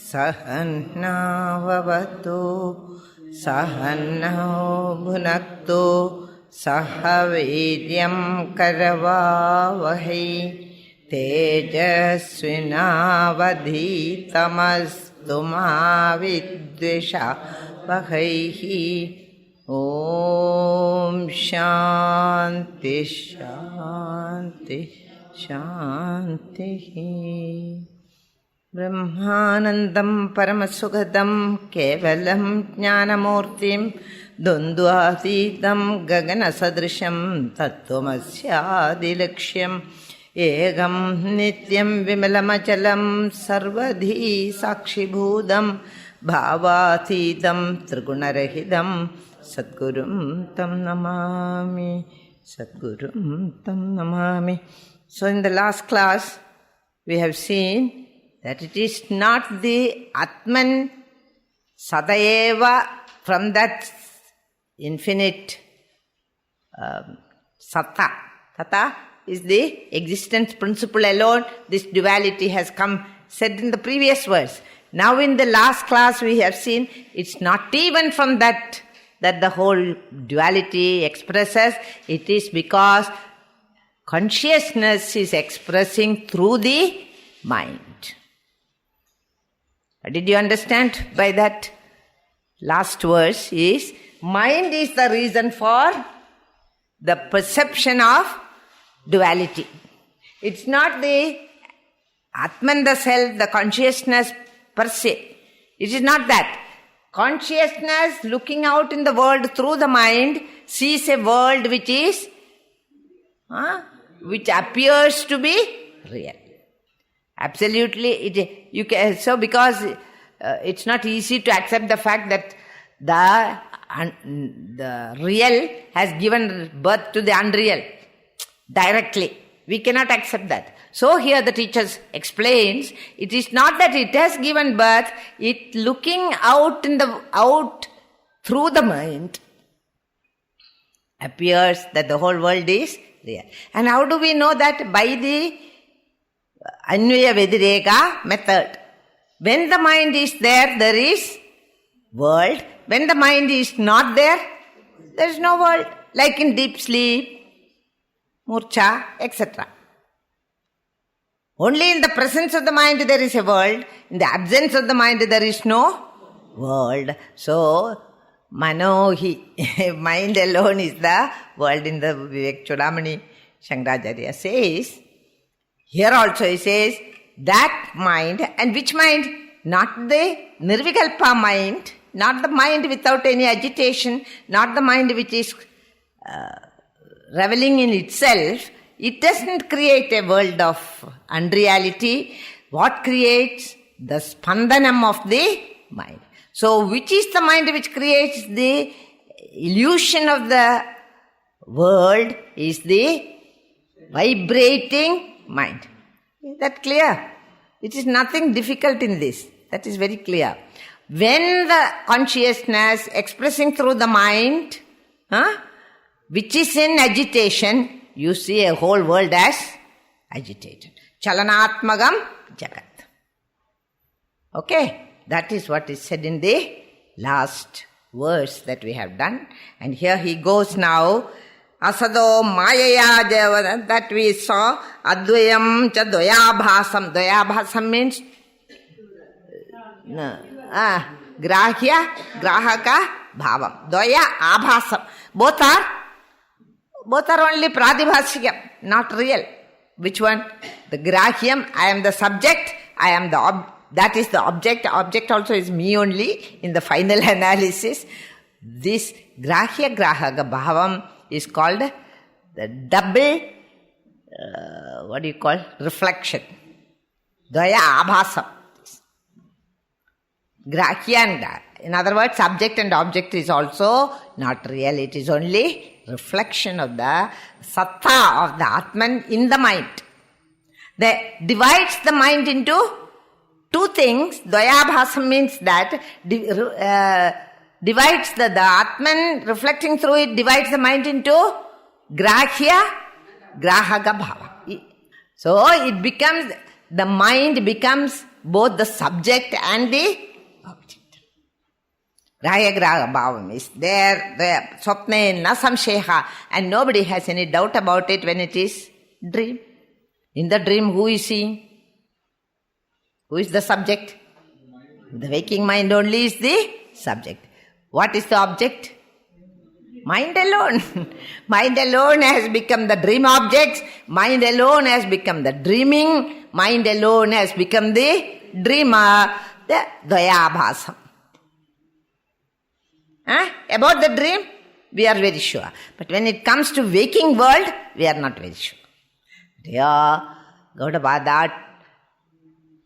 Sahanavavatu Sahanau bhunaktu Sahaviryam karavavahai Tejasvinavadhitamastu ma vidvisha vahaihi. Om Shanti Shanti Shanti. Brahmanandam Paramasugadam Kevalam Jnanamurtim Dundvatitam Gaganasadrisham Tattvamasyaadilaksham Egam Nityam Vimalamachalam Sarvadhi Sakshibhudam Bhavatitam Trigunarahidam Sadgurum Tam Namami Sadgurum Tam Namami. So in the last class we have seen that it is not the Atman Sadayeva from that infinite Satta. Satta is the existence principle alone. This duality has come, said in the previous verse. Now in the last class we have seen it's not even from that the whole duality expresses. It is because consciousness is expressing through the mind. Did you understand by that? Last verse is, mind is the reason for the perception of duality. It's not the Atman, the self, the consciousness per se. It is not that. Consciousness looking out in the world through the mind sees a world which is, which appears to be real. Absolutely, because it's not easy to accept the fact that the real has given birth to the unreal directly. We cannot accept that. So here the teacher explains, it is not that it has given birth, it looking out through the mind appears that the whole world is real. And how do we know that? By the Anvaya Vedireka method. When the mind is there, there is world. When the mind is not there, there is no world. Like in deep sleep, murcha, etc. Only in the presence of the mind there is a world. In the absence of the mind there is no world. So, Manohi, mind alone is the world. In the Vivek Chudamani, Shankaracharya says, here also he says, that mind, and which mind? Not the Nirvikalpa mind, not the mind without any agitation, not the mind which is reveling in itself. It doesn't create a world of unreality. What creates? The spandanam of the mind. So, which is the mind which creates the illusion of the world is the vibrating mind. Is that clear? It is nothing difficult in this. That is very clear. When the consciousness expressing through the mind, which is in agitation, you see a whole world as agitated. Chalanatmagam jagat. Okay? That is what is said in the last verse that we have done. And here he goes now. Asado mayaya devana, that we saw. Advayam cha dvayabhasam. Dvayabhasam means grahya, grahaka, bhavam. Dvaya abhasam. Both are only pradibhashikam, not real. Which one? The grahyam, I am the subject, I am the that is the object. Object also is me only in the final analysis. This grahya grahaka bhavam is called the double, reflection. Dvaya abhasam. Grahya and, in other words, subject and object is also not real. It is only reflection of the satta of the Atman in the mind. That divides the mind into two things. Dvayabhasam means that divides the Atman reflecting through it, divides the mind into grahya, grahaka bhava. So it becomes, the mind becomes both the subject and the object. Rayagraha bhavam is there, the swapne na samsheha, and nobody has any doubt about it when it is dream. In the dream, who is seeing? Who is the subject? The waking mind only is the subject. What is the object? Mind alone. Mind alone has become the dream objects. Mind alone has become the dreaming. Mind alone has become the dreamer, the dvayabhasam. About the dream, we are very sure. But when it comes to waking world, we are not very sure. Dear Gaudapada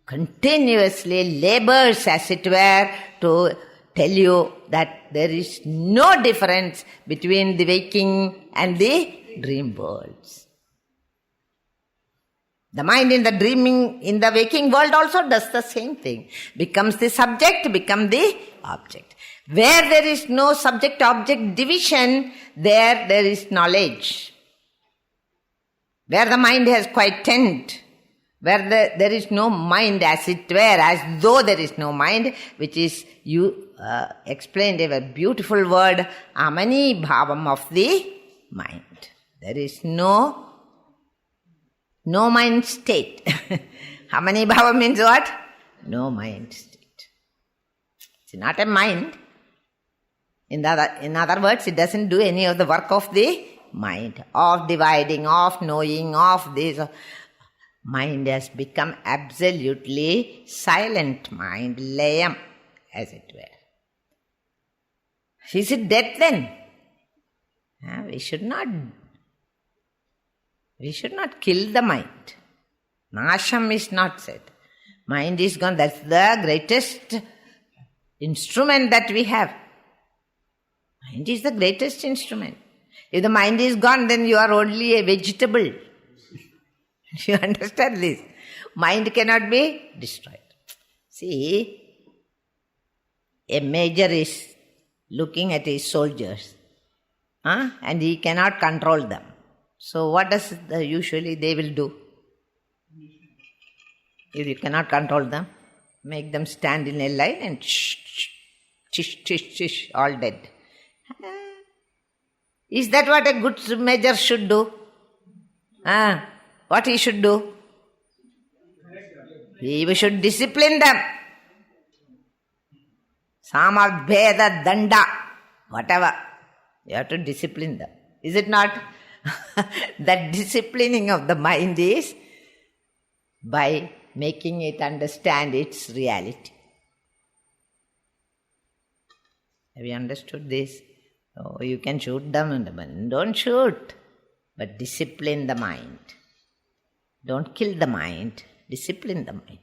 continuously labors, as it were, to tell you that there is no difference between the waking and the dream worlds. The mind in the dreaming, in the waking world also does the same thing. Becomes the subject, become the object. Where there is no subject-object division, there is knowledge. Where the mind has quietened, where there is no mind, as it were, as though there is no mind, which is, you explained a beautiful word, amani bhavam of the mind. There is no mind state. Amani bhavam means what? No mind state. It's not a mind. In other words, it doesn't do any of the work of the mind, of dividing, of knowing, of this. Mind has become absolutely silent mind, layam, as it were. Is it death then? We should not kill the mind. Nasham is not said. Mind is gone. That's the greatest instrument that we have. Mind is the greatest instrument. If the mind is gone, then you are only a vegetable. You understand this? Mind cannot be destroyed. See, a major is looking at his soldiers, and he cannot control them. So what does usually they will do? If you cannot control them, make them stand in a line and chish, chish, chish, all dead. Is that what a good major should do? What he should do? He should discipline them. Samadbheda danda, whatever. You have to discipline them. Is it not? That disciplining of the mind is by making it understand its reality. Have you understood this? Oh, you can shoot them, but don't shoot. But discipline the mind. Don't kill the mind. Discipline the mind.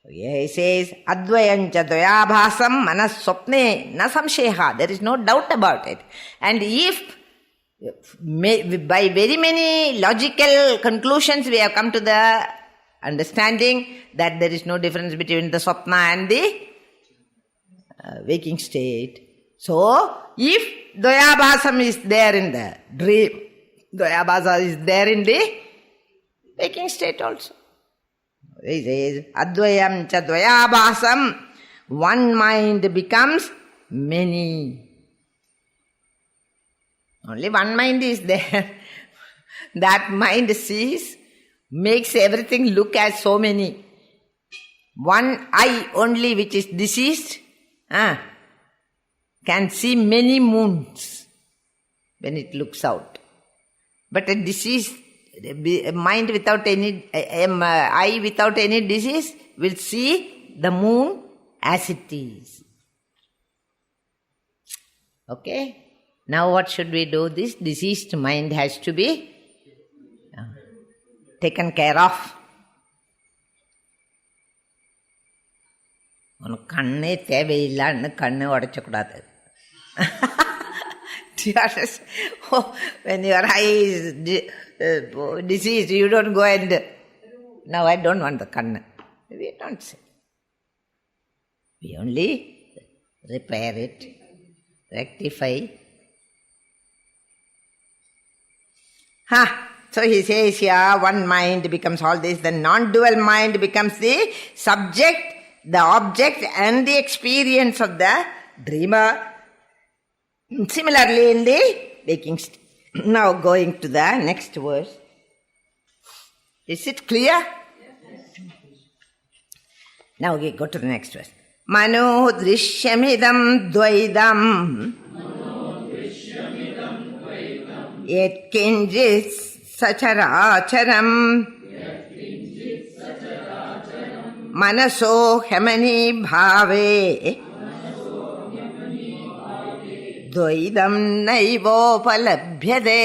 Here he says, Advayancha dvayabhasam manas swapne na samsheha. There is no doubt about it. And if by very many logical conclusions we have come to the understanding that there is no difference between the swapna and the waking state. So, if dvayabhasam is there in the dream, dvayabhasa is there in the waking state also. He says, Advayam cha dvayabhasam, one mind becomes many. Only one mind is there. That mind sees, makes everything look as so many. One eye only which is diseased, can see many moons when it looks out. But a diseased mind without any, eye without any disease will see the moon as it is. Okay? Now what should we do? This diseased mind has to be taken care of. உனக்கு கண்ணே தேவையில்லைன்னு கண்ணை உடைச்சக்கூடாது. When your eye is diseased, you don't go and, now I don't want the kanna. We don't say. We only repair it, rectify. So he says here, one mind becomes all this, the non-dual mind becomes the subject, the object and the experience of the dreamer. Similarly in the waking state. Now going to the next verse. Is it clear? Yes. Now we go to the next verse. Mano drishyamidam dvaidam yet kinjit sacharacharam manaso hemani bhave dvaidam naivopalabhyade.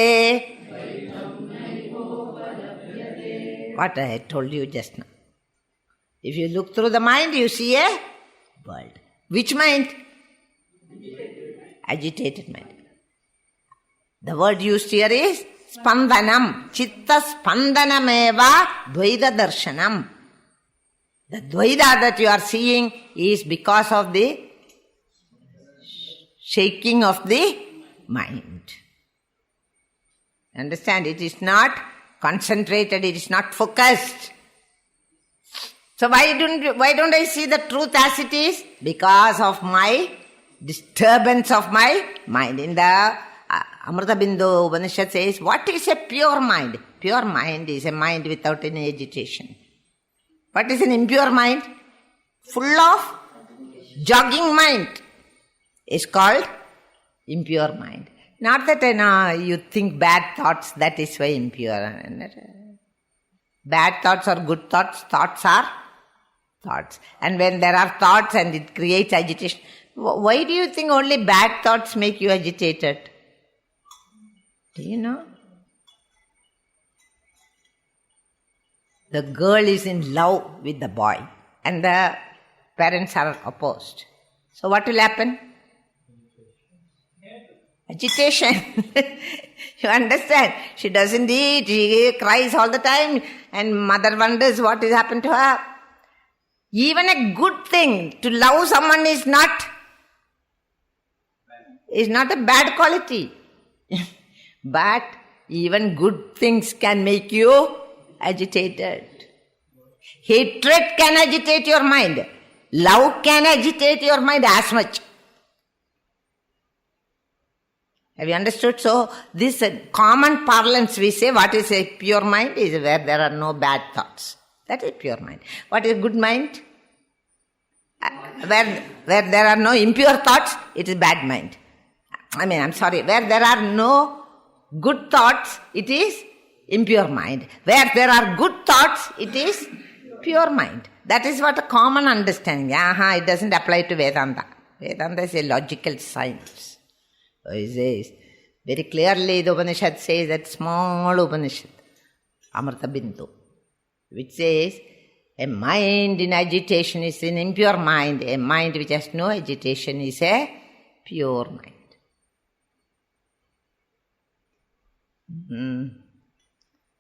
What I had told you just now. If you look through the mind, you see a world. Which mind? Agitated mind. The word used here is spandanam. Chitta spandanameva dvaida darshanam. The dvaida that you are seeing is because of the shaking of the mind. Understand? It is not concentrated, it is not focused. So why don't I see the truth as it is? Because of my disturbance of my mind. In the Amrita Bindu Upanishad says, what is a pure mind? Pure mind is a mind without any agitation. What is an impure mind? Full of jogging mind is called impure mind. Not that you think bad thoughts, that is why impure. Bad thoughts or good thoughts, thoughts are thoughts. And when there are thoughts and it creates agitation, why do you think only bad thoughts make you agitated? Do you know? The girl is in love with the boy and the parents are opposed. So what will happen? Agitation. You understand? She doesn't eat, she cries all the time and mother wonders what has happened to her. Even a good thing, to love someone is not a bad quality. But even good things can make you agitated. Hatred can agitate your mind. Love can agitate your mind as much. Have you understood? So, this common parlance we say, what is a pure mind is where there are no bad thoughts. That is pure mind. What is good mind? Where there are no impure thoughts, it is bad mind. Where there are no good thoughts, it is impure mind. Where there are good thoughts, it is pure mind. That is what a common understanding. It doesn't apply to Vedanta. Vedanta is a logical science. So he says, very clearly the Upanishad says, that small Upanishad, Amrita Bindu, which says, a mind in agitation is an impure mind. A mind which has no agitation is a pure mind.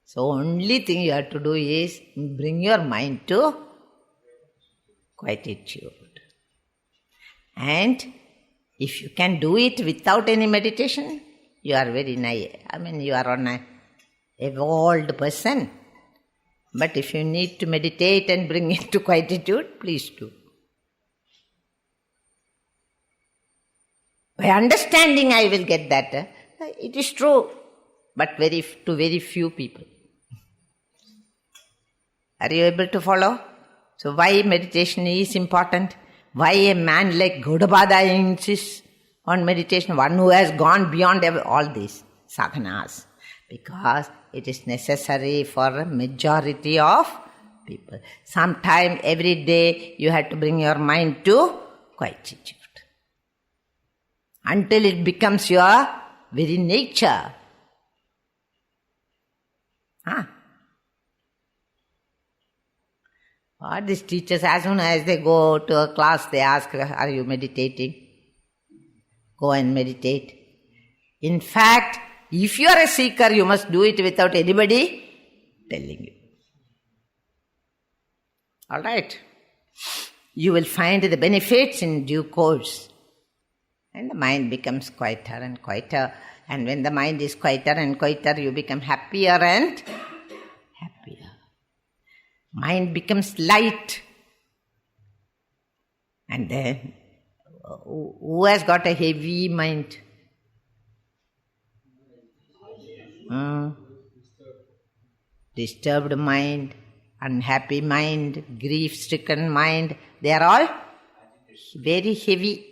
So only thing you have to do is bring your mind to quietude. And if you can do it without any meditation, you are very naive. You are an evolved person. But if you need to meditate and bring it to quietude, please do. By understanding, I will get that. It is true, but to very few people. Are you able to follow? So why meditation is important? Why a man like Gaudapada insists on meditation, one who has gone beyond all these sadhanas? Because it is necessary for a majority of people. Sometime every day you have to bring your mind to quietude. Until it becomes your very nature. What these teachers, as soon as they go to a class, they ask, are you meditating? Go and meditate. In fact, if you are a seeker, you must do it without anybody telling you. Alright? You will find the benefits in due course. And the mind becomes quieter and quieter. And when the mind is quieter and quieter, you become happier and happier. Mind becomes light. And then, who has got a heavy mind? Disturbed mind, unhappy mind, grief-stricken mind, they are all very heavy.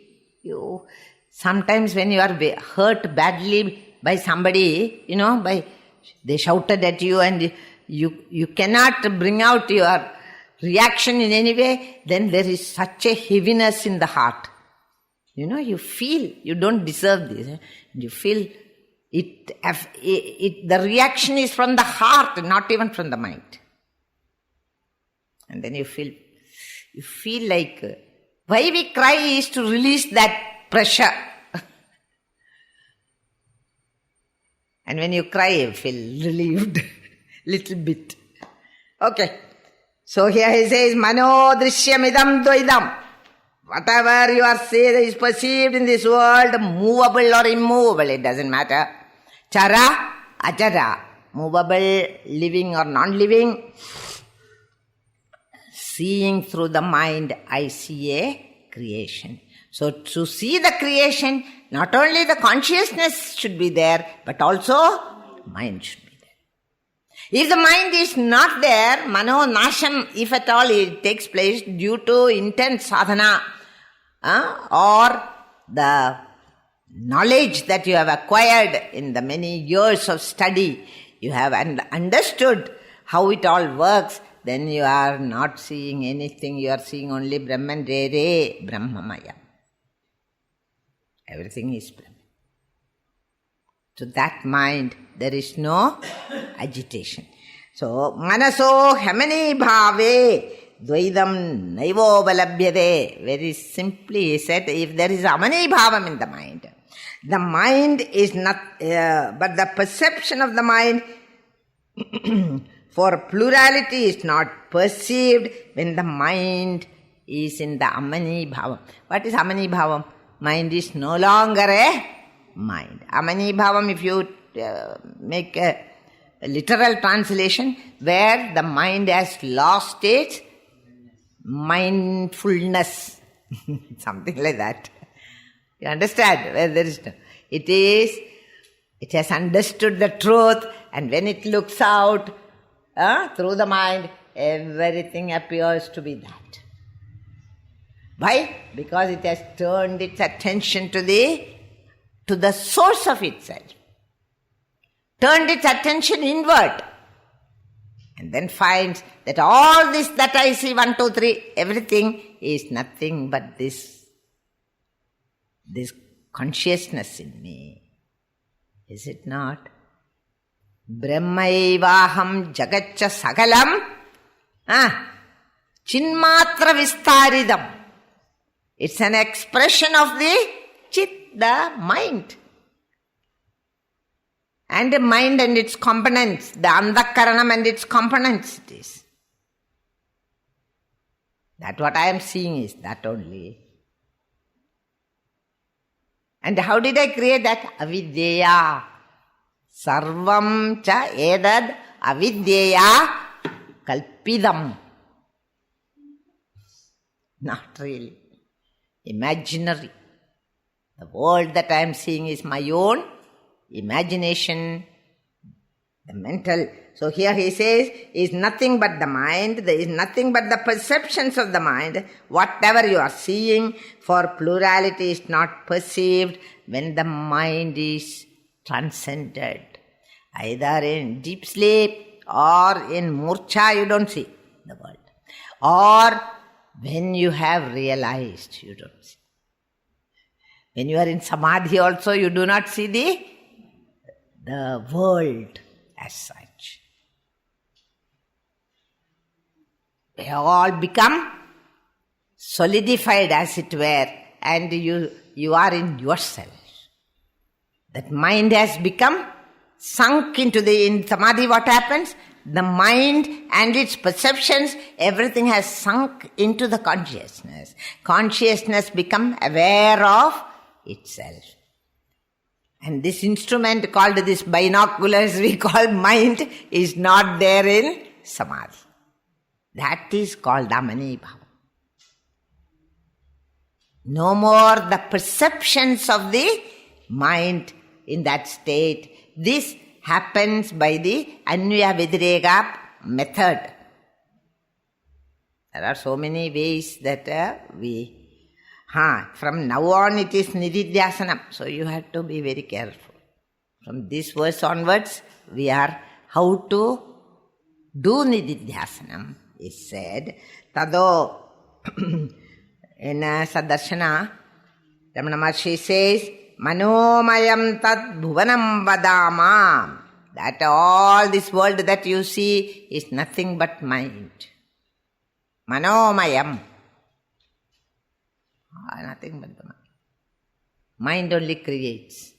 Sometimes when you are hurt badly by somebody, they shouted at you and you cannot bring out your reaction in any way, then there is such a heaviness in the heart. You feel you don't deserve this. You feel the reaction is from the heart, not even from the mind. And then you feel like, why we cry is to release that pressure. And when you cry, you feel relieved, little bit. Okay. So here he says, Mano drishyamidam dvaidam. Whatever you are saying is perceived in this world, movable or immovable, it doesn't matter. Chara, achara, movable, living or non-living. Seeing through the mind, I see a creation. So to see the creation, not only the consciousness should be there, but also mind should be there. If the mind is not there, mano nasham, if at all it takes place due to intense sadhana, or the knowledge that you have acquired in the many years of study, you have understood how it all works, then you are not seeing anything, you are seeing only Brahman Rere Brahmamaya. Everything is Brahman. To that mind, there is no agitation. So, Manaso Hamani Bhave Dvaidam Naivo Balabhyade. Very simply he said, if there is Amani Bhavam in the mind is not, but the perception of the mind for plurality is not perceived when the mind is in the Amani Bhavam. What is Amani Bhavam? Mind is no longer a mind. Amani Bhavam, if you make a literal translation, where the mind has lost its mindfulness. Something like that. You understand? Where there is no. It has understood the truth, and when it looks out through the mind, everything appears to be that. Why? Because it has turned its attention to the source of itself. Turned its attention inward. And then finds that all this that I see, 1, 2, 3, everything is nothing but this consciousness in me. Is it not? Brahmaivaham jagatcha sagalam chinmatra vistaridam. It's an expression of the chit, the mind. And the mind and its components, the andhakaranam and its components it is. That what I am seeing is that only. And how did I create that? Avidya. Sarvam cha edad avidya kalpidam. Not really. Imaginary. The world that I am seeing is my own imagination, the mental. So here he says, is nothing but the mind, there is nothing but the perceptions of the mind. Whatever you are seeing, for plurality is not perceived when the mind is transcended. Either in deep sleep or in murcha, you don't see the world. Or when you have realized, you don't see. When you are in samadhi also, you do not see the world as such. They have all become solidified, as it were, and you are in yourself. That mind has become sunk in samadhi. What happens? The mind and its perceptions, everything has sunk into the consciousness. Consciousness become aware of itself. And this instrument called this binoculars we call mind is not there in Samadhi. That is called Amani Bhava. No more the perceptions of the mind in that state. This happens by the Anvaya Vidireka method. There are so many ways that from now on it is Nididhyasanam. So you have to be very careful. From this verse onwards, we are how to do Nididhyasanam is said. Tado in Sadarshana, Ramana Maharshi says, Manomayam tad bhuvanam vadama. That all this world that you see is nothing but mind. Manomayam. Nothing but the mind. Mind only creates.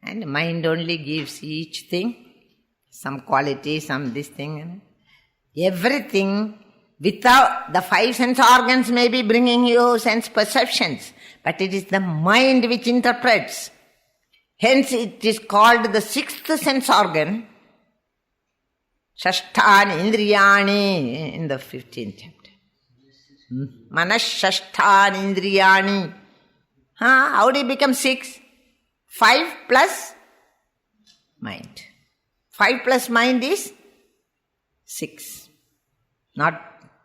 And mind only gives each thing some quality, some this thing. Everything without the five sense organs may be bringing you sense perceptions, but it is the mind which interprets. Hence it is called the sixth sense organ, Shashtani Indriyani, in the 15th chapter. Manas Shashtani Indriyani. How do you become 6? 5 plus mind. 5 plus mind is 6. Not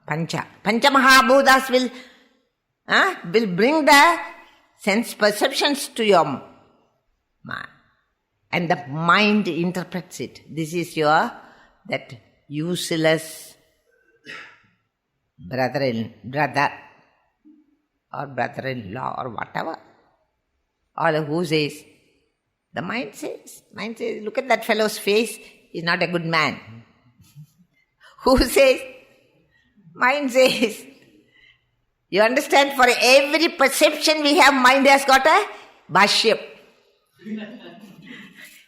Pancha. Pancha Mahabhutas will bring the sense perceptions to your mind. And the mind interprets it. This is your, that useless brother or brother-in-law or whatever. Or who says? The mind says, look at that fellow's face, he's not a good man. Who says? Mind says. You understand, for every perception we have, mind has got a bhashyam.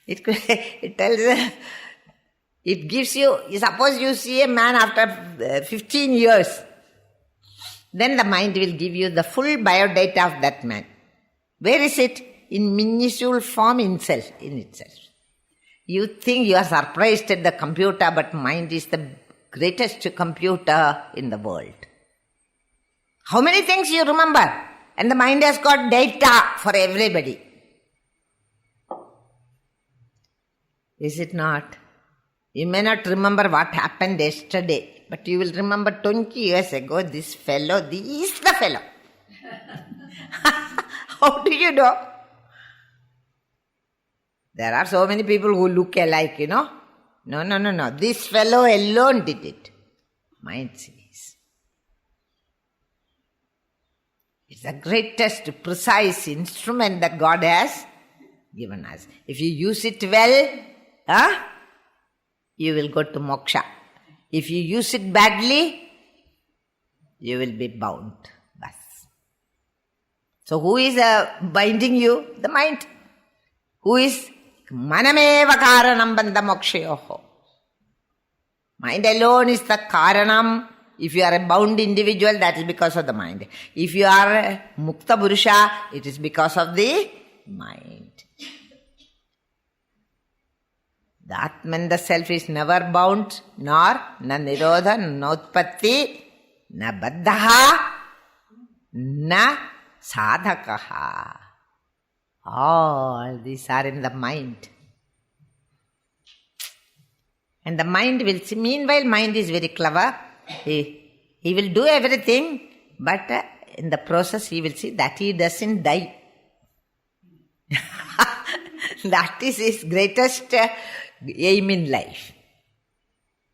It tells, it gives you, suppose you see a man after 15 years, then the mind will give you the full biodata of that man. Where is it? In minuscule form in itself. You think you are surprised at the computer, but mind is the greatest computer in the world. How many things you remember? And the mind has got data for everybody. Is it not? You may not remember what happened yesterday, but you will remember 20 years ago, this is the fellow. How do you know? There are so many people who look alike, No. This fellow alone did it. Mind says. It's the greatest precise instrument that God has given us. If you use it well, you will go to moksha. If you use it badly, you will be bound. Bas. So who is binding you? The mind. Who is manameva karanam bandha mokshayoho. Mind alone is the karanam. If you are a bound individual, that is because of the mind. If you are a mukta purusha, it is because of the mind. The Atman, the self, is never bound, nor na nirodha, na utpatti, na baddhaha, na sadhakaha. All these are in the mind. And the mind will see, meanwhile mind is very clever. He will do everything, but in the process he will see that he doesn't die. That is his greatest aim in life.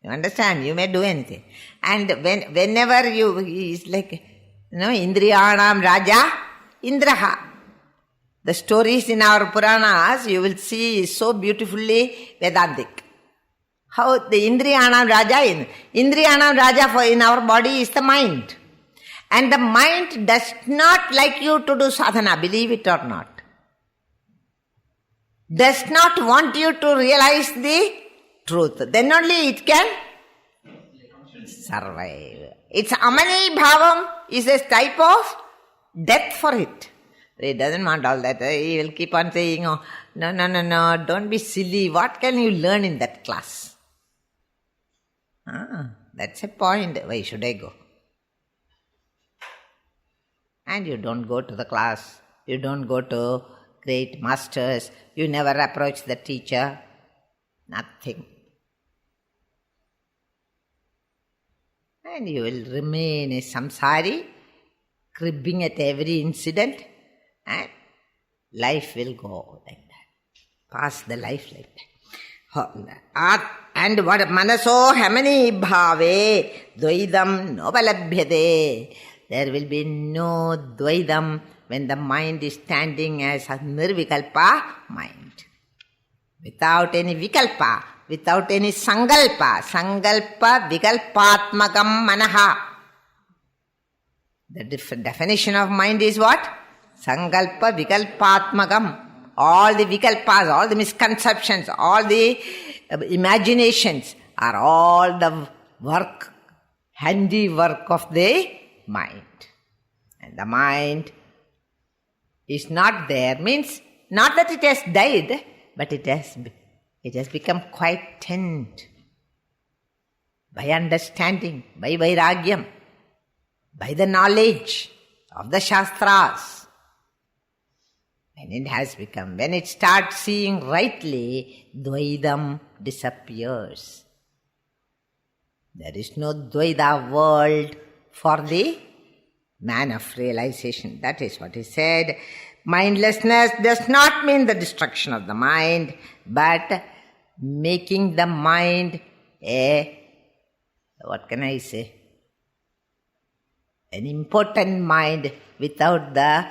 You understand? You may do anything. And whenever he is like, Indriyanam Raja, Indraha. The stories in our Puranas, you will see so beautifully Vedantic. How the Indriyanam Raja, Indriyanam Raja in our body is the mind. And the mind does not like you to do sadhana, believe it or not. Does not want you to realize the truth. Then only it can survive. Its amani bhavam is a type of death for it. He doesn't want all that. He will keep on saying, oh, no, don't be silly. What can you learn in that class? That's a point. Why should I go? And you don't go to the class. You don't go to great masters. You never approach the teacher. Nothing. And you will remain a samsari, cribbing at every incident, and life will go like that. Pass the life like that. And what manaso hamani bhave dvaidam nobalabhyade. There will be no dvaidam when the mind is standing as a nirvikalpa mind. Without any vikalpa, without any sangalpa. Sangalpa vikalpatmakam manaha. The definition of mind is what? Sangalpa vikalpatmakam. All the vikalpas, all the misconceptions, all the imaginations are all the work, handiwork of the mind. And the mind is not there, means not that it has died, but it has become quite tent by understanding, by vairagyam, by the knowledge of the Shastras. When it starts seeing rightly, Dvaidam disappears. There is no Dvaida world for the man of realization. That is what he said. Mindlessness does not mean the destruction of the mind, but making the mind an important mind without the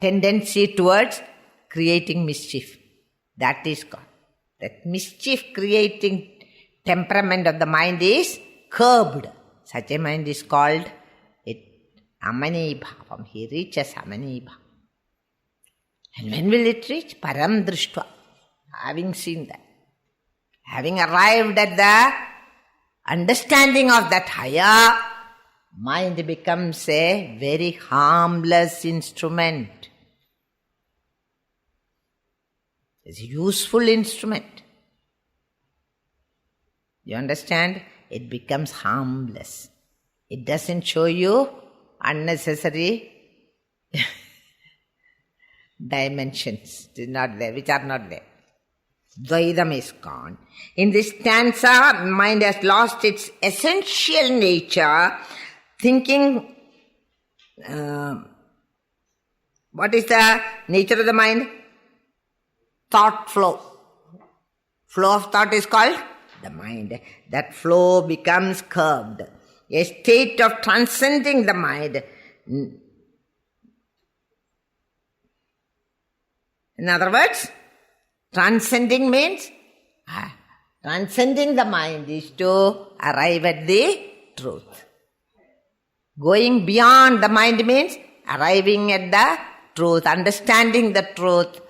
tendency towards creating mischief. That is gone. That mischief-creating temperament of the mind is curbed. Such a mind is called Amani Bhavam. He reaches Amani Bhavam. And when will it reach? Param Drishtva. Having seen that, having arrived at the understanding of that higher, mind becomes a very harmless instrument. It's a useful instrument. You understand? It becomes harmless. It doesn't show you unnecessary dimensions which are not there. Dvaidam is gone. In this stanza, mind has lost its essential nature, thinking. What is the nature of the mind? Thought flow. Flow of thought is called the mind. That flow becomes curbed. A state of transcending the mind. In other words, transcending means transcending the mind is to arrive at the truth. Going beyond the mind means arriving at the truth, understanding the truth.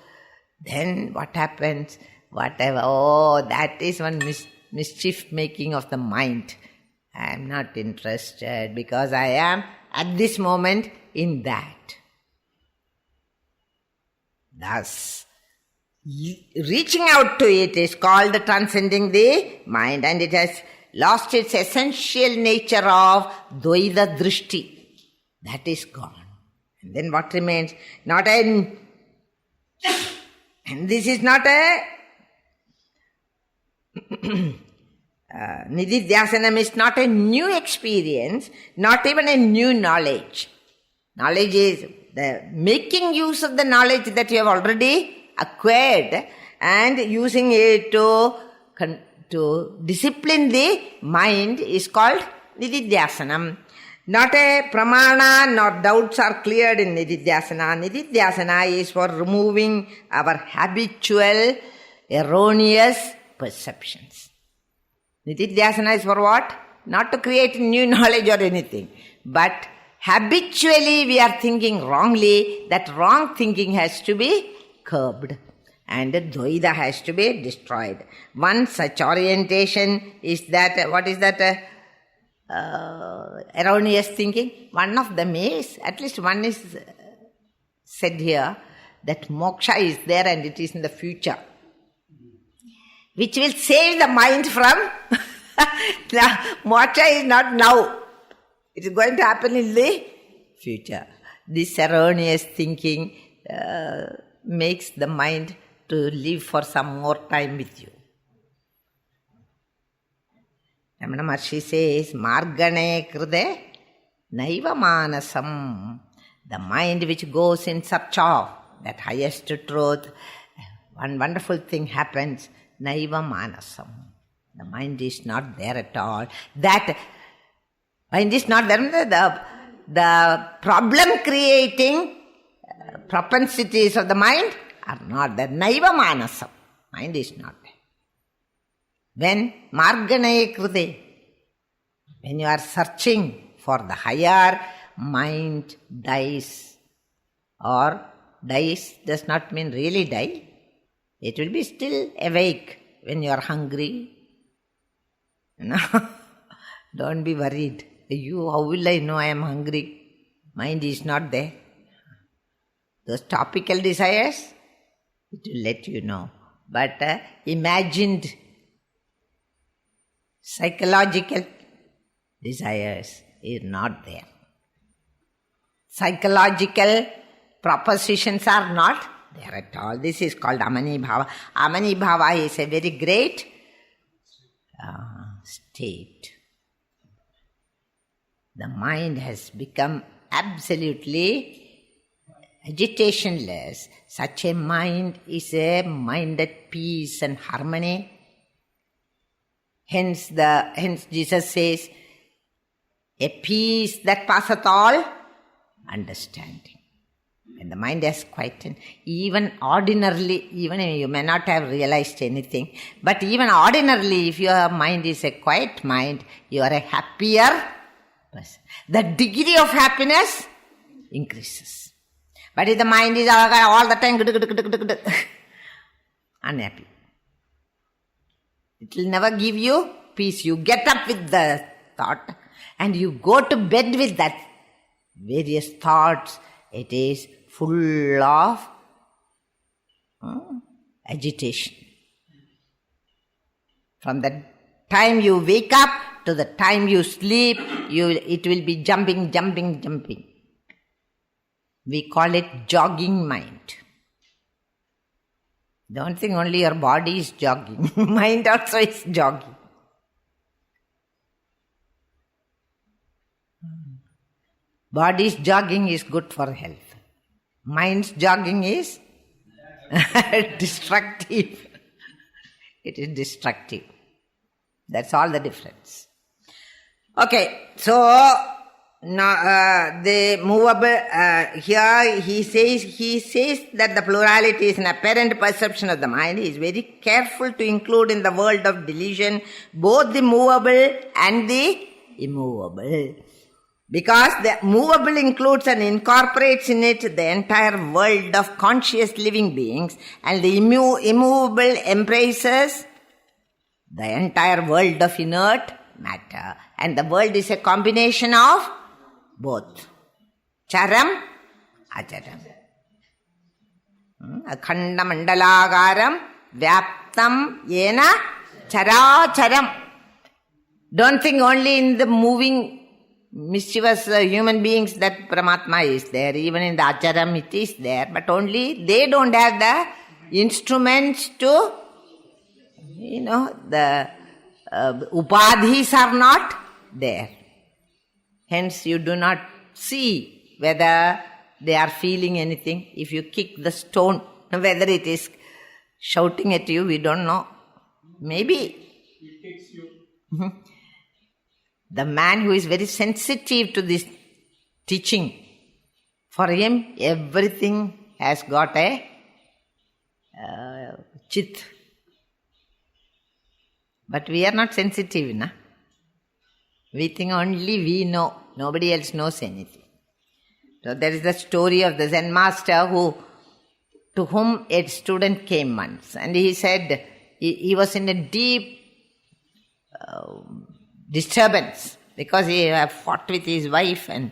Then what happens? That is one mischief making of the mind. I am not interested because I am at this moment in that. Thus, reaching out to it is called transcending the mind, and it has lost its essential nature of Dvaida Drishti. That is gone. And then what remains? And this is not a Nididhyasanam is not a new experience, not even a new knowledge. Knowledge is the making use of the knowledge that you have already acquired and using it to discipline the mind is called Nididhyasanam. Not a pramana nor doubts are cleared in Nididhyasana. Nididhyasana is for removing our habitual, erroneous perceptions. Nididhyasana is for what? Not to create new knowledge or anything. But habitually we are thinking wrongly. That wrong thinking has to be curbed. And Dvaida has to be destroyed. One such orientation is that, what is that? erroneous thinking. One of them is, at least one is said here, that moksha is there and it is in the future, which will save the mind from moksha is not now. It is going to happen in the future. This erroneous thinking makes the mind to live for some more time with you. Ramana Maharshi says, Margane Krude Naiva Manasam. The mind which goes in search of that highest truth, one wonderful thing happens. Naiva Manasam. The mind is not there at all. That mind is not there. The problem creating propensities of the mind are not there. Naiva Manasam. Mind is not there. When Margane Krude, when you are searching for the higher, mind dies. Or dies does not mean really die. It will be still awake when you are hungry. Don't be worried. How will I know I am hungry? Mind is not there. Those topical desires, it will let you know. But imagined psychological desires is not there. Psychological propositions are not there at all. This is called Amani Bhava. Amani Bhava is a very great state. The mind has become absolutely agitationless. Such a mind is a mind at peace and harmony. Hence Jesus says, a peace that passeth all understanding. When the mind has quietened, even ordinarily, even you may not have realized anything, but even ordinarily, if your mind is a quiet mind, you are a happier person. The degree of happiness increases. But if the mind is all the time unhappy, it will never give you peace. You get up with the thought and you go to bed with that various thoughts. It is full of agitation. From the time you wake up to the time you sleep, it will be jumping. We call it jogging mind. Don't think only your body is jogging. Mind also is jogging. Body's jogging is good for health. Mind's jogging is destructive. It is destructive. That's all the difference. Okay, so now the movable, here he says that the plurality is an apparent perception of the mind. He is very careful to include in the world of delusion both the movable and the immovable. Because the movable includes and incorporates in it the entire world of conscious living beings, and the immovable embraces the entire world of inert matter. And the world is a combination of both. Charam, acharam. Akhanda mandalagaram, vyaptam yena characharam. Don't think only in the moving mischievous human beings that Paramatma is there. Even in the acharam it is there, but only they don't have the instruments to, the upadhis are not there. Hence you do not see whether they are feeling anything. If you kick the stone, whether it is shouting at you, we don't know. Maybe. It takes you. The man who is very sensitive to this teaching, for him everything has got a chit. But we are not sensitive, na? We think only we know. Nobody else knows anything. So there is the story of the Zen master to whom a student came once, and he said he was in a deep disturbance, because he fought with his wife, and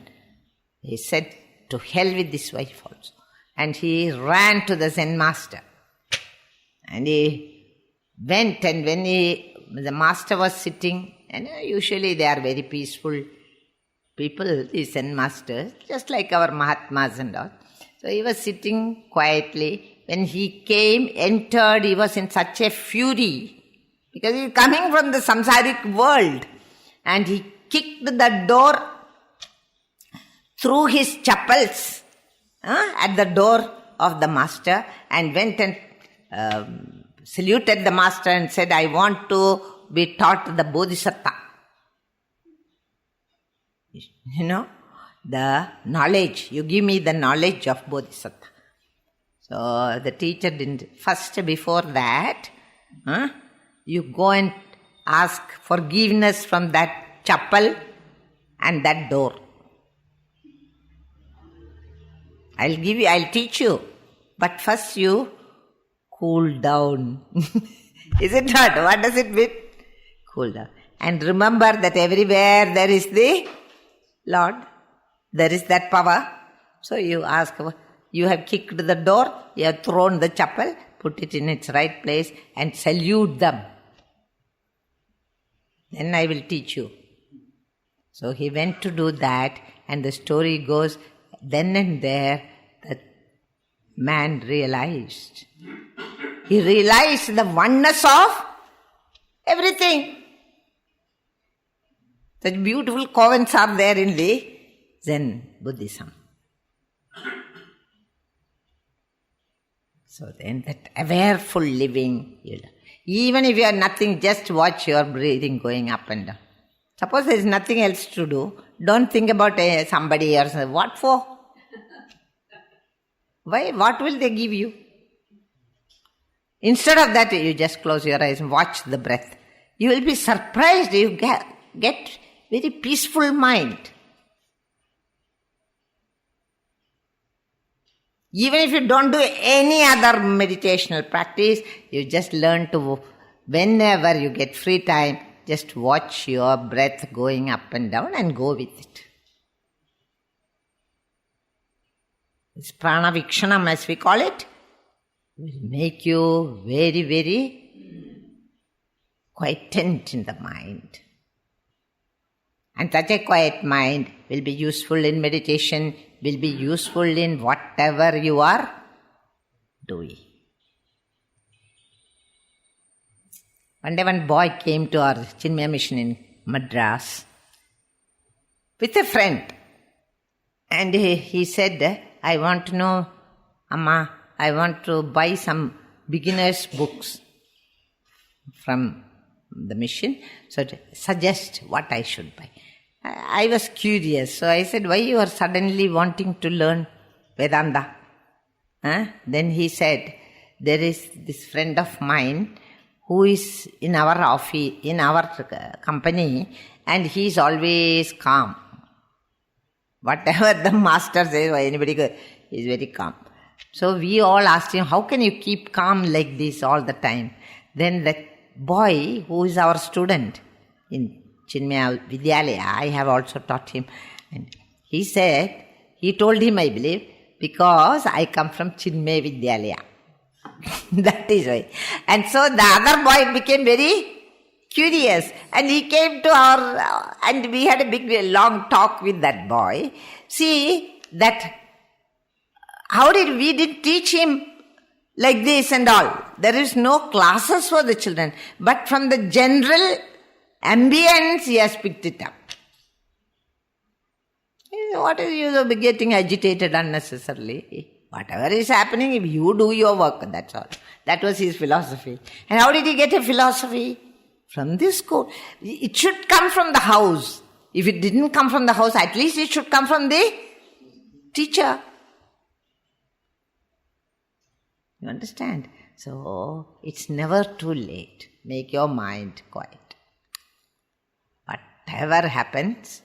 he said, to hell with this wife also. And he ran to the Zen master. And he went, and when the master was sitting, and usually they are very peaceful people, these Zen masters, just like our Mahatmas and all. So he was sitting quietly. When he came, entered, he was in such a fury, because he is coming from the samsaric world. And he kicked the door, threw his chappals at the door of the master, and went and saluted the master and said, I want to be taught the Bodhisattva. You know, the knowledge. You give me the knowledge of Bodhisattva. So the teacher didn't. First, before that, you go and ask forgiveness from that chappal and that door. I'll teach you. But first you cool down. Is it not? What does it mean? Cool down. And remember that everywhere there is the Lord. There is that power. So you ask, you have kicked the door, you have thrown the chappal, put it in its right place and salute them. Then I will teach you. So he went to do that, and the story goes, then and there the man realized. He realized the oneness of everything. Such beautiful koans are there in the Zen Buddhism. So then that awareful living, even if you are nothing, just watch your breathing going up and down. Suppose there is nothing else to do, don't think about somebody else. What for? Why? What will they give you? Instead of that, you just close your eyes and watch the breath. You will be surprised. You get very peaceful mind. Even if you don't do any other meditational practice, you just learn to, whenever you get free time, just watch your breath going up and down and go with it. It's prana vikshanam, as we call it, will make you very, very quiet in the mind. And such a quiet mind will be useful in meditation, will be useful in whatever you are doing. One day one boy came to our Chinmaya mission in Madras with a friend. And he said, I want to know, Amma, I want to buy some beginners' books from the mission. So suggest what I should buy. I was curious. So I said, why you are suddenly wanting to learn Vedanta? Then he said, there is this friend of mine who is in our office, in our company, and he is always calm. Whatever the master says or anybody goes, he is very calm. So we all asked him, how can you keep calm like this all the time? Then that boy who is our student in Chinmaya Vidyalaya, I have also taught him. And he said, he told him, I believe, because I come from Chinmaya Vidyalaya. That is why. And so the other boy became very curious, and he came to our, and we had a big long talk with that boy. See that how did we did teach him like this and all. There is no classes for the children, but from the general ambience he has picked it up. What is use of getting agitated unnecessarily? Whatever is happening, if you do your work, that's all. That was his philosophy. And how did he get a philosophy? From this school. It should come from the house. If it didn't come from the house, at least it should come from the teacher. You understand? So, it's never too late. Make your mind quiet. Whatever happens,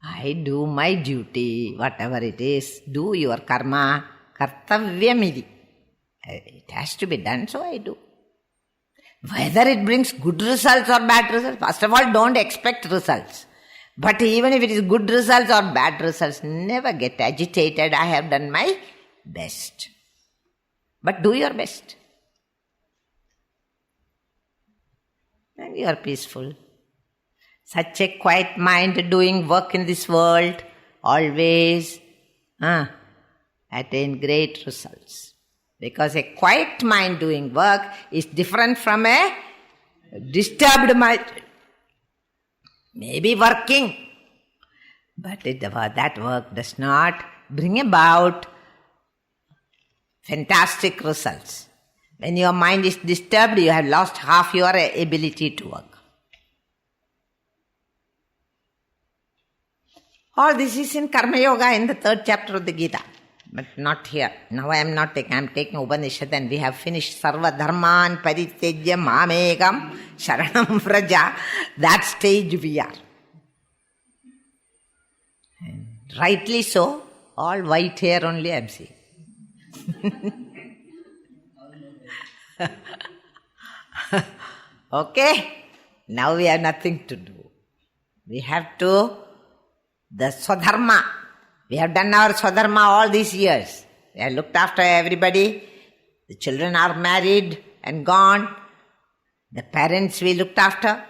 I do my duty, whatever it is. Do your karma, kartavyamidi. It has to be done, so I do. Whether it brings good results or bad results, first of all, don't expect results. But even if it is good results or bad results, never get agitated. I have done my best. But do your best. And you are peaceful. Such a quiet mind doing work in this world always attain great results. Because a quiet mind doing work is different from a disturbed mind. Maybe working, but that work does not bring about fantastic results. When your mind is disturbed, you have lost half your ability to work. All this is in Karma Yoga in the 3rd chapter of the Gita, but not here. Now I am taking Upanishad, and we have finished Sarva Dharman Paritejya Mamekam Sharanam Vraja. That stage we are. And rightly so, all white hair only I am seeing. Okay, now we have nothing to do. We have to, the Swadharma. We have done our Swadharma all these years. We have looked after everybody. The children are married and gone. The parents we looked after.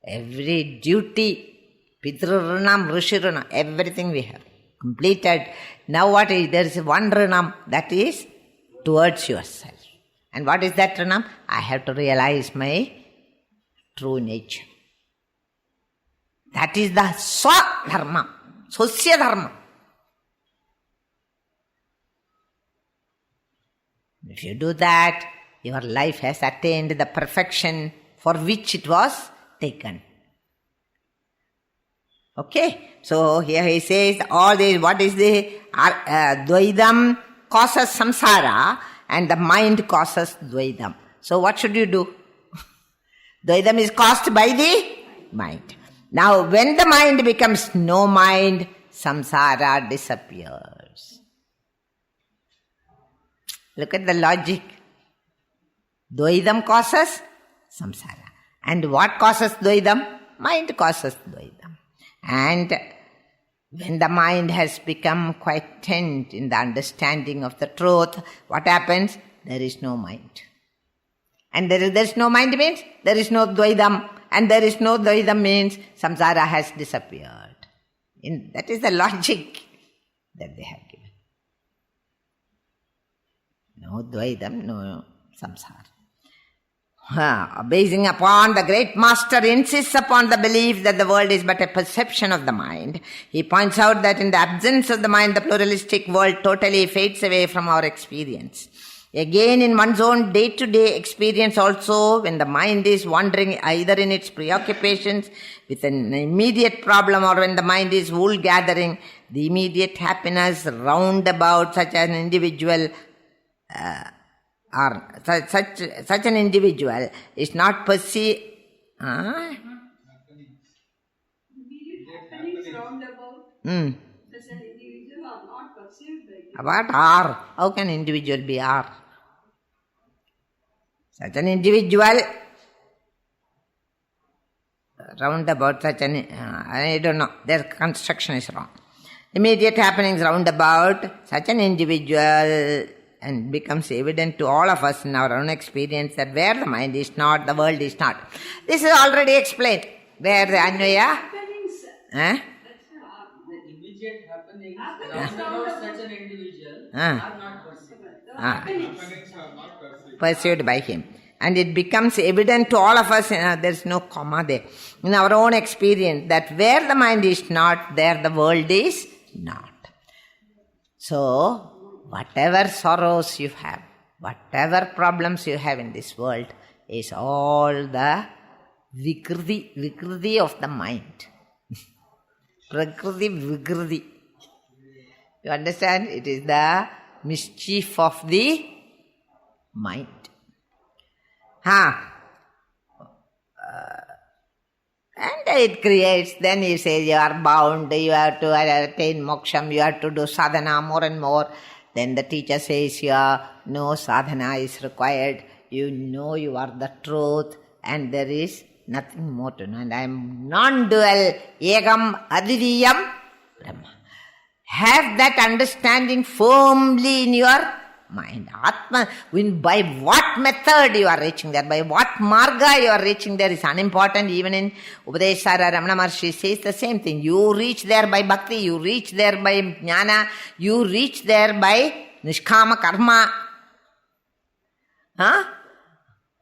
Every duty, Pitru-runam, Rishi-runam, everything we have completed. Now what is, there is one runam, that is towards yourself. And what is that runam? I have to realize my true nature. That is the Swadharma, Sosya Dharma. If you do that, your life has attained the perfection for which it was taken. Okay, so here he says all this, what is the Dvaidam causes samsara and the mind causes Dvaidam. So what should you do? Dvaidam is caused by the mind. Now when the mind becomes no mind, samsara disappears. Look at the logic. Dvaidam causes samsara. And what causes Dvaidam? Mind causes Dvaidam. And when the mind has become quite tense in the understanding of the truth, what happens? There is no mind. And there is no mind means there is no Dvaidam. And there is no Dvaidam means samsara has disappeared. That is the logic that they have given. No Dvaidam, no samsara. Basing upon the great master insists upon the belief that the world is but a perception of the mind. He points out that in the absence of the mind, the pluralistic world totally fades away from our experience. Again, in one's own day-to-day experience also, when the mind is wandering either in its preoccupations with an immediate problem or when the mind is wool-gathering, the immediate happiness round about such an individual such an individual is not perceived. Happenings round about such an individual are not perceived by him. What are? How can individual be are? Such an individual round about such an I don't know, their construction is wrong. Immediate happenings round about such an individual, and becomes evident to all of us in our own experience that where the mind is not, the world is not. This is already explained. Where the Anvaya? Happenings. That's The immediate happenings Happenings around round such an individual are not perceived. happenings. Happenings are not perceived. Perceived by him. And it becomes evident to all of us, there is no comma there, in our own experience that where the mind is not, there the world is not. So, whatever sorrows you have, whatever problems you have in this world is all the vikriti of the mind. Prakriti vikriti. You understand? It is the mischief of the mind. And it creates, then you say you are bound, you have to attain moksham, you have to do sadhana more and more. Then the teacher says no sadhana is required. you know you are the truth and there is nothing more to know. And I am non-dual, ekam advitiyam Brahma. Have that understanding firmly in your mind. Atma, by what method you are reaching there, by what marga you are reaching there is unimportant. Even in Upadeshara, Ramana Maharshi says the same thing. You reach there by bhakti, you reach there by jnana, you reach there by nishkama karma.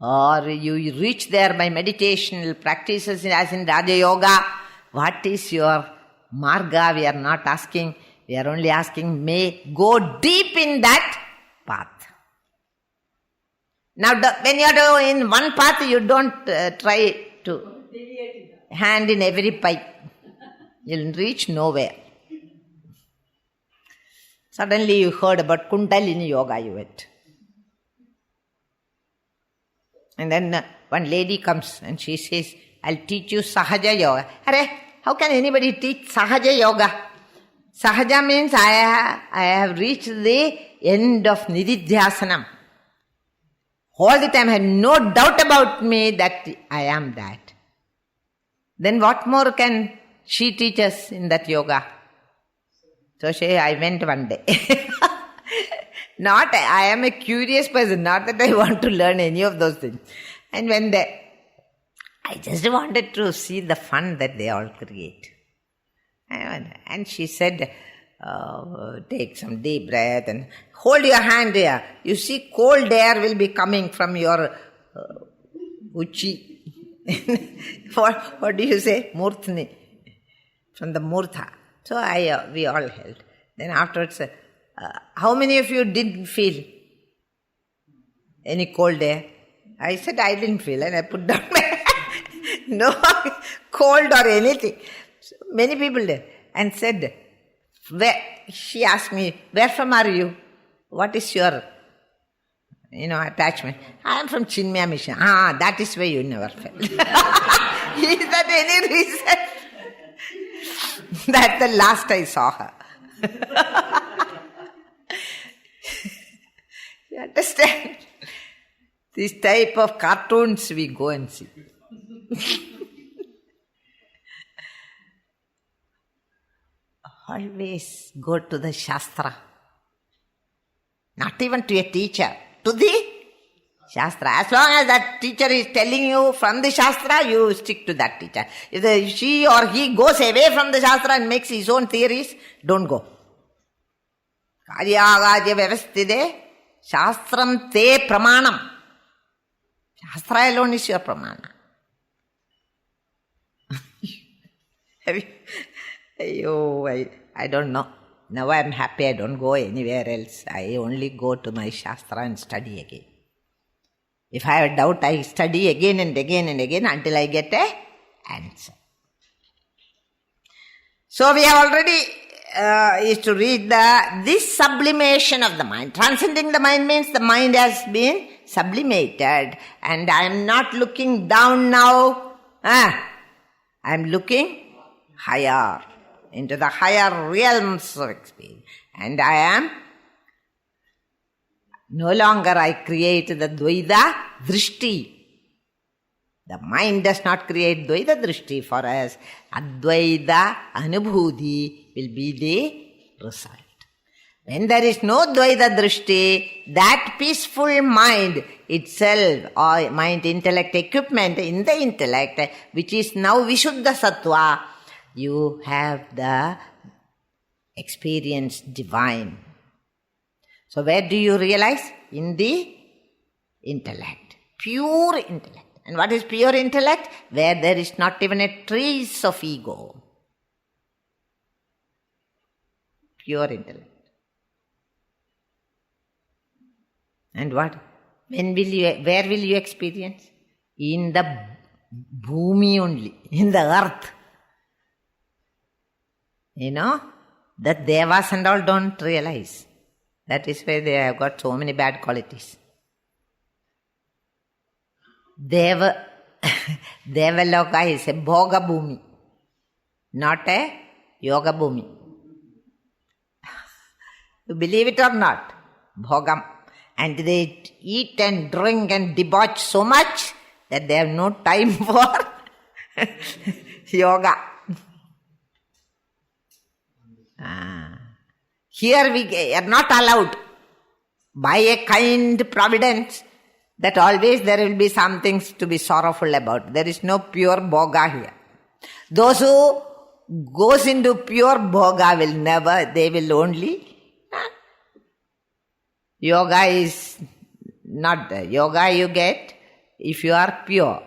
Or you reach there by meditational practices as in Raja Yoga. What is your marga? We are not asking. We are only asking, may go deep in that path. Now, when you are in one path, you don't try to hand in every pipe. You'll reach nowhere. Suddenly you heard about Kundalini Yoga, you went. And then one lady comes and she says, I'll teach you Sahaja Yoga. Arre, how can anybody teach Sahaja Yoga? Sahaja means I have reached the end of Nididhyasanam. All the time I had no doubt about me that I am that. Then what more can she teach us in that yoga? So I went one day. I am a curious person, not that I want to learn any of those things. And when I just wanted to see the fun that they all create. And she said, take some deep breath and hold your hand here. You see, cold air will be coming from your uchi. What do you say? Murthni. From the murtha. So we all held. Then afterwards, how many of you didn't feel any cold air? I said I didn't feel, and I put down my hand. No cold or anything. So many people did. And said, she asked me, where from are you? What is your, attachment? I am from Chinmaya Mission. That is why you never felt. Is that any reason? That's the last I saw her. You understand? This type of cartoons we go and see. Always go to the Shastra. Not even to a teacher. To the Shastra. As long as that teacher is telling you from the Shastra, you stick to that teacher. If she or he goes away from the Shastra and makes his own theories, don't go. Karyāgāja vyavastide Shastram te pramanam. Shastra alone is your pramana. I don't know. Now I am happy, I don't go anywhere else. I only go to my Shastra and study again. If I have a doubt, I study again and again and again until I get an answer. So we have already is to read this sublimation of the mind. Transcending the mind means the mind has been sublimated. And I am not looking down now. I am looking higher, into the higher realms of experience. And I am, no longer I create the Dvaita Drishti. The mind does not create Dvaita Drishti for us. Advaita Anubhuti will be the result. When there is no Dvaita Drishti, that peaceful mind itself, or mind intellect equipment in the intellect, which is now Vishuddha Sattva, you have the experience divine. So where do you realize? In the intellect. Pure intellect. And what is pure intellect? Where there is not even a trace of ego. Pure intellect. And what? Where will you experience? In the bhumi only, in the earth. That devas and all don't realize. That is why they have got so many bad qualities. Devaloka is a bhoga bhumi, not a yoga bhumi. You believe it or not? Bhogam. And they eat and drink and debauch so much that they have no time for yoga. Here we are not allowed by a kind providence that always there will be some things to be sorrowful about. There is no pure bhoga here. Those who goes into pure bhoga will never, they will only... Yoga is not the yoga you get if you are pure.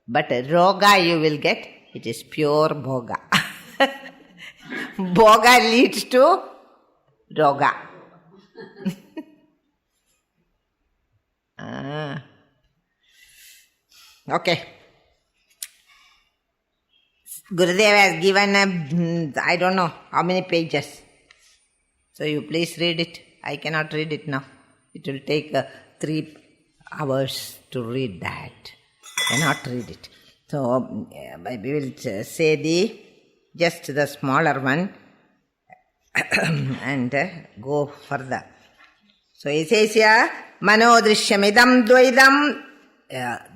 But roga you will get, it is pure bhoga. Bhoga leads to roga. Okay. Gurudev has given I don't know how many pages. So you please read it. I cannot read it now. It will take 3 hours to read that. I cannot read it. So we will say just the smaller one and go further. So he says here, Manodrishyamidam dvaidam.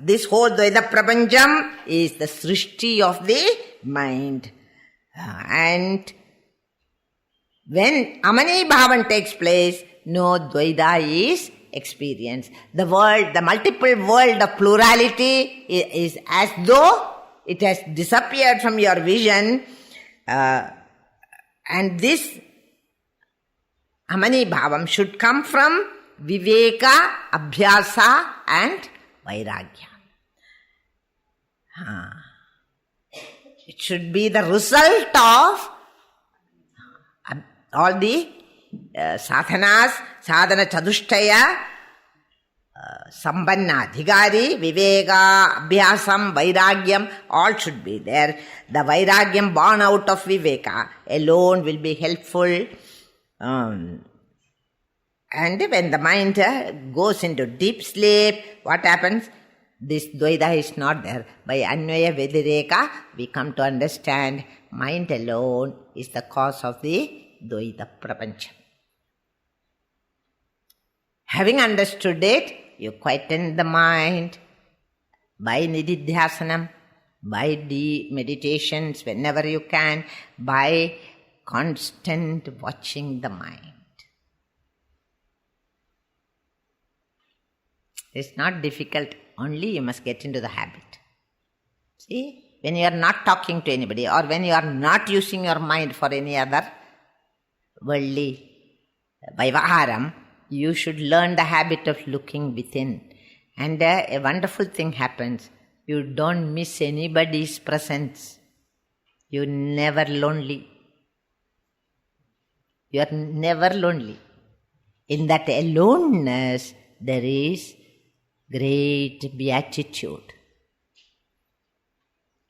This whole dvaida prapancham is the srishti of the mind. And when Amani Bhavan takes place, no dvaida is experienced. The world, the multiple world of plurality is as though it has disappeared from your vision. And this Amani Bhavam should come from Viveka, Abhyasa and Vairagya. It should be the result of all the sadhanas, sadhana chadushtaya, sambanna adhikari, viveka, abhyasam, vairagyam, all should be there. The vairagyam born out of viveka alone will be helpful. And when the mind goes into deep sleep, what happens? This dvaida is not there. By Anvaya Vedireka, we come to understand mind alone is the cause of the dvaida prapancha. Having understood it, you quieten the mind by nididhyasanam, by meditations whenever you can, by constant watching the mind. It's not difficult, only you must get into the habit. See, when you are not talking to anybody or when you are not using your mind for any other worldly vaivaharam, you should learn the habit of looking within. And a wonderful thing happens. You don't miss anybody's presence. You're never lonely. You are never lonely. In that aloneness, there is great beatitude.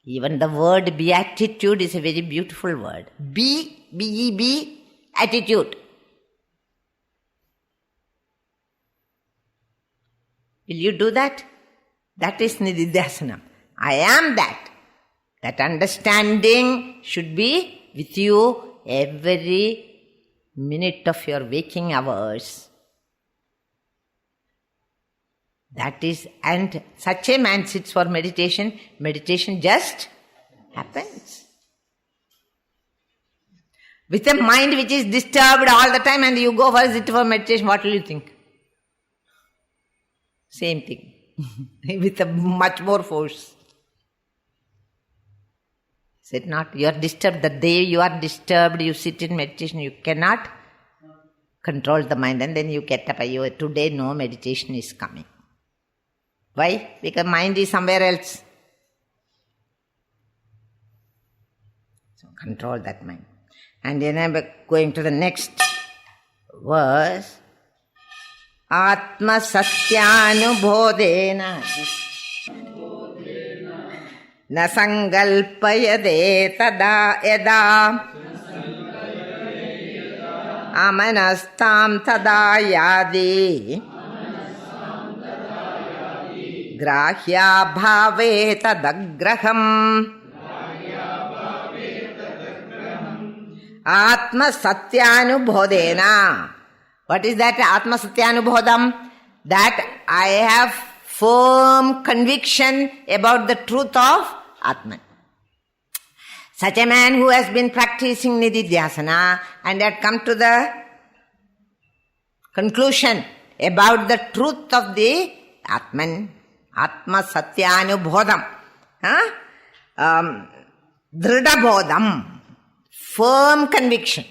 Even the word beatitude is a very beautiful word. B-E-B, attitude. Will you do that? That is nididhyasanam. I am that. That understanding should be with you every minute of your waking hours. That is, and such a man sits for meditation, meditation just happens. With a mind which is disturbed all the time and you go for sit for meditation, what will you think? Same thing, with a much more force. Is it not? You are disturbed. The day you are disturbed, you sit in meditation, you cannot control the mind, and then you get up. Today no meditation is coming. Why? Because mind is somewhere else. So control that mind. And then I'm going to the next verse. Atma Satyanubodhena Na Sangalpayade Tada Yada Amanastam Tada Yadi Grahya Bhave Tadagraham Atma Satyanubodhena. What is that Atma Satyanubodham? that I have firm conviction about the truth of Atman. Such a man who has been practicing nididhyasana and had come to the conclusion about the truth of the Atman, Atma Satyanubodham, Dridabodham, firm conviction.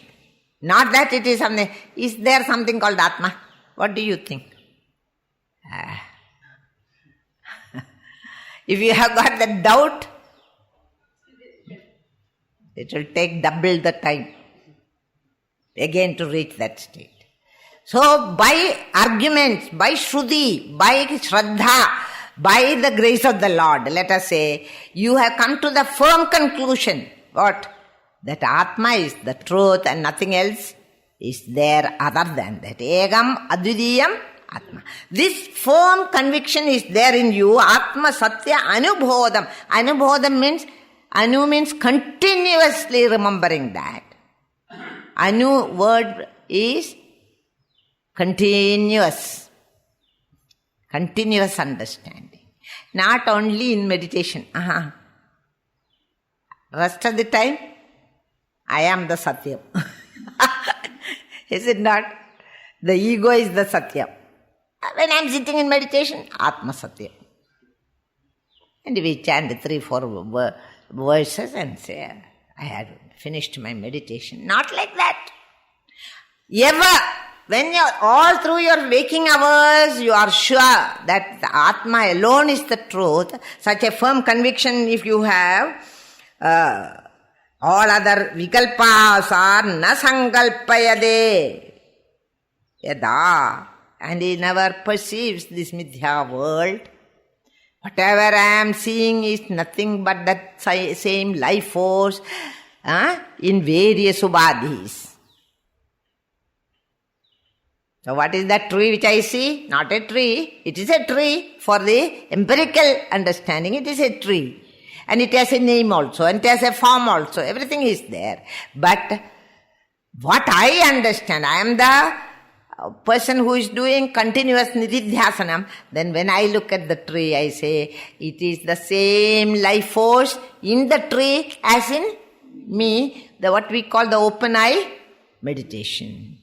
Not that it is something. Is there something called Atma? What do you think? If you have got the doubt, it will take double the time again to reach that state. So by arguments, by Shruti, by Shraddha, by the grace of the Lord, let us say, you have come to the firm conclusion. What? That Atma is the truth and nothing else is there other than that. Egam advidiyam Atma. This firm conviction is there in you. Atma Satya Anubodham. Anubodham means continuously remembering that. Anu word is continuous understanding. Not only in meditation. Rest of the time, I am the Satyam. Is it not? The ego is the Satyam. When I am sitting in meditation, Atma Satyam. And we chant 3-4 verses and say, I had finished my meditation. Not like that. Ever, when you are all through your waking hours, you are sure that the Atma alone is the truth. Such a firm conviction if you have, all other vikalpas are na sankalpayade yada, and he never perceives this mithya world. Whatever I am seeing is nothing but that same life force in various ubadhis. So what is that tree which I see? Not a tree. It is a tree. For the empirical understanding, it is a tree. And it has a name also, and it has a form also. Everything is there. But what I understand, I am the person who is doing continuous nididhyasanam. Then when I look at the tree, I say, it is the same life force in the tree as in me. What we call the open eye meditation.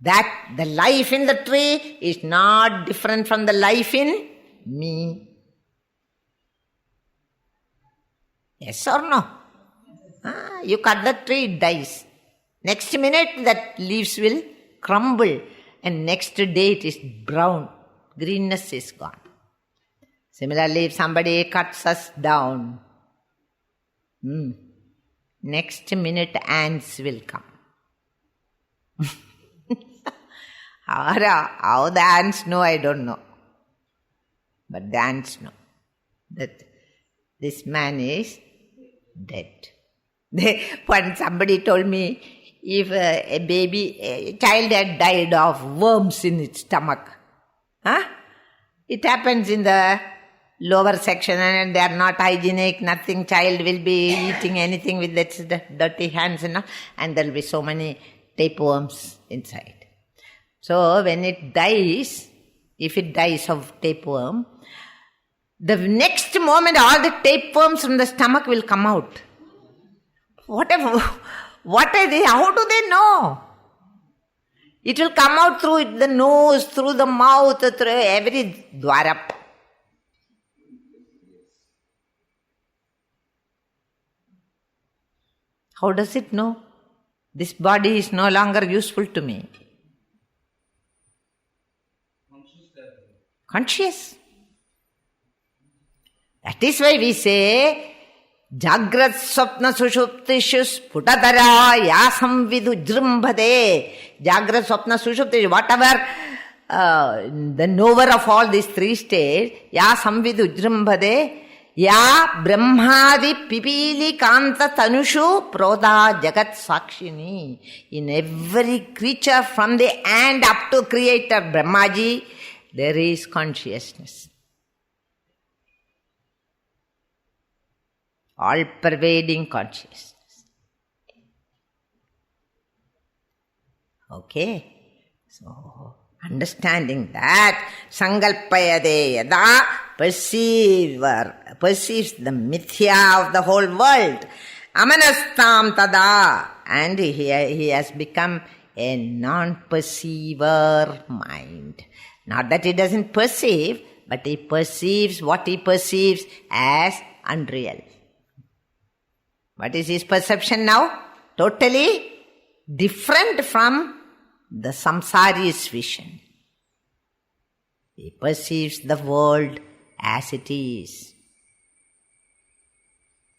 That the life in the tree is not different from the life in me. Yes or no? You cut the tree, it dies. Next minute that leaves will crumble, and next day it is brown. Greenness is gone. Similarly, if somebody cuts us down, next minute ants will come. How the ants know, I don't know. But the ants know that this man is dead. When somebody told me, if a child had died of worms in its stomach, it happens in the lower section and they are not hygienic, nothing, child will be eating anything with its dirty hands and there will be so many tapeworms inside. So when it dies, if it dies of tapeworm, the next moment all the tapeworms from the stomach will come out. What are they? How do they know? It will come out through the nose, through the mouth, through every dwara. How does it know? This body is no longer useful to me. Conscious. That is why we say, jagrat svapna suṣuptishu sputatara yasam vidu jrimbhade. Jagrat swapna suṣupti, whatever the knower of all these three states, yasam vidu jrimbhade, ya brahmadi pipili kanta tanushu proda jagat sakshini. In every creature from the ant up to creator Brahmaji, there is consciousness. All-pervading consciousness. Okay. So, understanding that, sankalpayade yada, perceives the mithya of the whole world, amanastam tada, and he has become a non-perceiver mind. Not that he doesn't perceive, but he perceives what he perceives as unreal. What is his perception now? Totally different from the samsari's vision. He perceives the world as it is.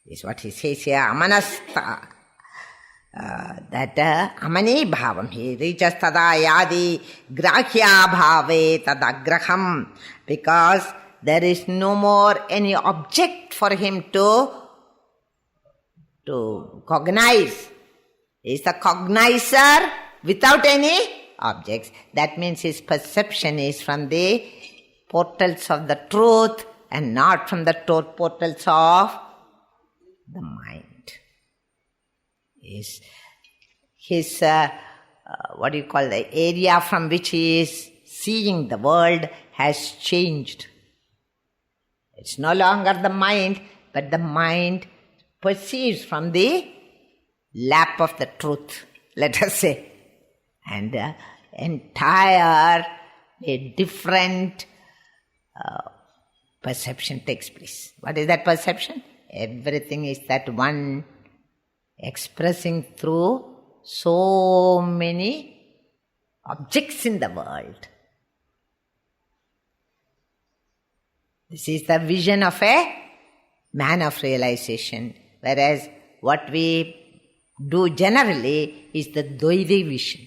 This is what he says here, amanasta. Amani bhavam. He reaches tada yadi grahya bhave tadagraham, because there is no more any object for him to cognize. He is the cognizer without any objects. That means his perception is from the portals of the truth and not from the portals of the mind. His the area from which he is seeing the world has changed. It's no longer the mind, but the mind perceives from the lap of the truth, let us say. And entire, a different perception takes place. What is that perception? Everything is that one expressing through so many objects in the world. This is the vision of a man of realization, whereas what we do generally is the Dvaita vision.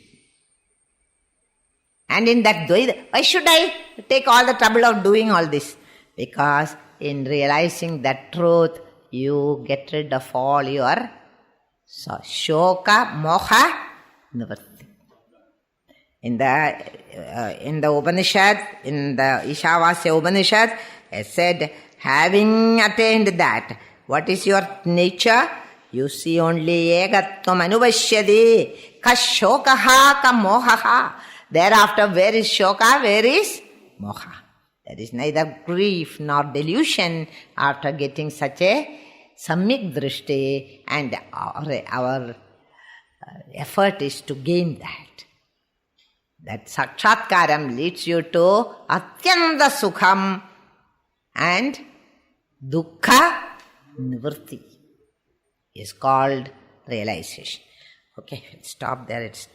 And in that Dvaita, why should I take all the trouble of doing all this? Because in realizing that truth, you get rid of all your shoka, moha, nivritti. In the Upanishad, in the Ishavasya Upanishad, it said, having attained that, what is your nature? You see only egatvam anuvashyadi, ka shokaha ka mohaha. Thereafter, where is shoka? Where is moha? There is neither grief nor delusion after getting such a samyak drishti, and our effort is to gain that. That sakshatkaram leads you to atyanta sukham and dukkha nivritti is called realization. Okay, let's stop there. It's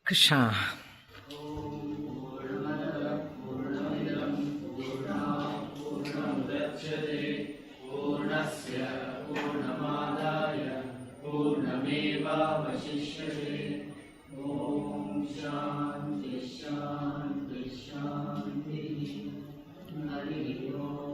Krishna. Shanti Shanti Shanti Hari Om.